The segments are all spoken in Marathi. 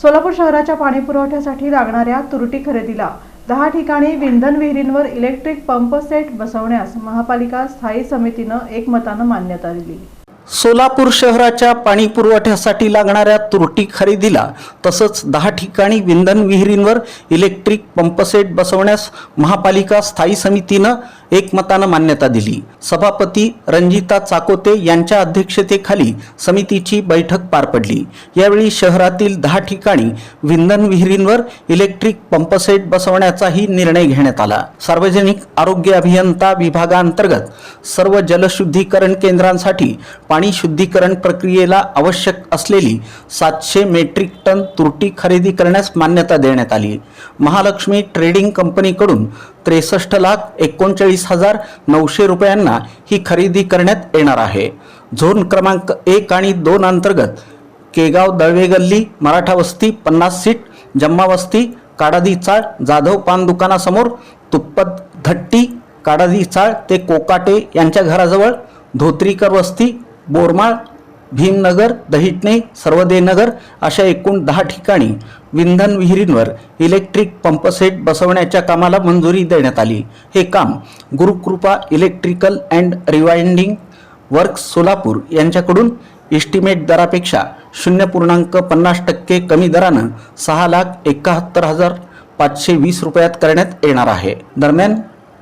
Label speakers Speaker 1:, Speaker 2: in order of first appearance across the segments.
Speaker 1: सोलापूर शहराच्या पाणी पुरवठ्यासाठी लागणाऱ्या तुरटी खरेदीला 10 ठिकाणी विंधन विहिरींवर इलेक्ट्रिक पंप सेट बसवण्यास महापालिका स्थायी समितीनं एकमतानं मान्यता दिली।
Speaker 2: सोलापूर शहराच्या पाणी पुरवठ्यासाठी लागणाऱ्या तुरटी खरेदीला तसंच 10 ठिकाणी विंधन विहिरींवर इलेक्ट्रिक पंप सेट बसवण्यास महापालिका स्थायी समितीनं एकमतानं मान्यता दिली। सभापती रंजिता चाकोते यांच्या अध्यक्षतेखाली समितीची बैठक पार पडली। यावेळी शहरातील 10 ठिकाणी विंधन विहिरींवर इलेक्ट्रिक पंप सेट बसवण्याचाही निर्णय घेण्यात आला। सार्वजनिक आरोग्य अभियंता विभागांतर्गत सर्व जलशुद्धीकरण केंद्रांसाठी पाणी शुद्धीकरण प्रक्रियेला आवश्यक असलेली 700 मेट्रिक टन तुरटी खरेदी करण्यास मान्यता देण्यात आली। महालक्ष्मी ट्रेडिंग कंपनीकडून 63,39,900 रुपयांना ही खरेदी करण्यात येणार आहे। झोन क्रमांक 1 आणि 2 अंतर्गत केगाव दळवे गल्ली, मराठा वस्ती, 50 सीट, जम्मा वस्ती, काडादी चाळ, जाधव पान दुकानासमोर, तुप्पत धट्टी, काडादी चाळ ते कोकाटे यांच्या घराजवळ, धोत्रीकर वस्ती, बोरमाळ, भीमनगर, दहिटणे, सर्वदेनगर अशा एकूण 10 ठिकाणी विंधन विहिरींवर इलेक्ट्रिक पंप सेट बसवण्याच्या कामाला मंजुरी देण्यात आली। हे काम Gurukripa electrical and rewinding works Solapur यांच्याकडून एस्टिमेट दरापेक्षा 0.50% कमी दरानं 6,71,520 रुपयात करण्यात येणार आहे। दरम्यान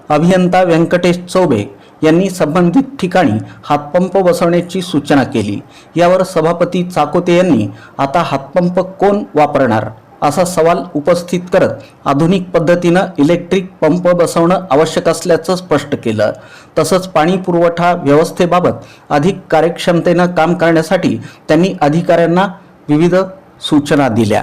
Speaker 2: अभियंता व्यंकटेश चौबे यांनी संबंधित ठिकाणी हातपंप बसवण्याची सूचना केली। यावर सभापती चाकोते यांनी आता हातपंप कोण वापरणार असा सवाल उपस्थित करत आधुनिक पद्धतीनं इलेक्ट्रिक पंप बसवणं आवश्यक असल्याचं स्पष्ट केलं। तसंच पाणी पुरवठा व्यवस्थेबाबत अधिक कार्यक्षमतेनं काम करण्यासाठी त्यांनी अधिकाऱ्यांना विविध सूचना दिल्या।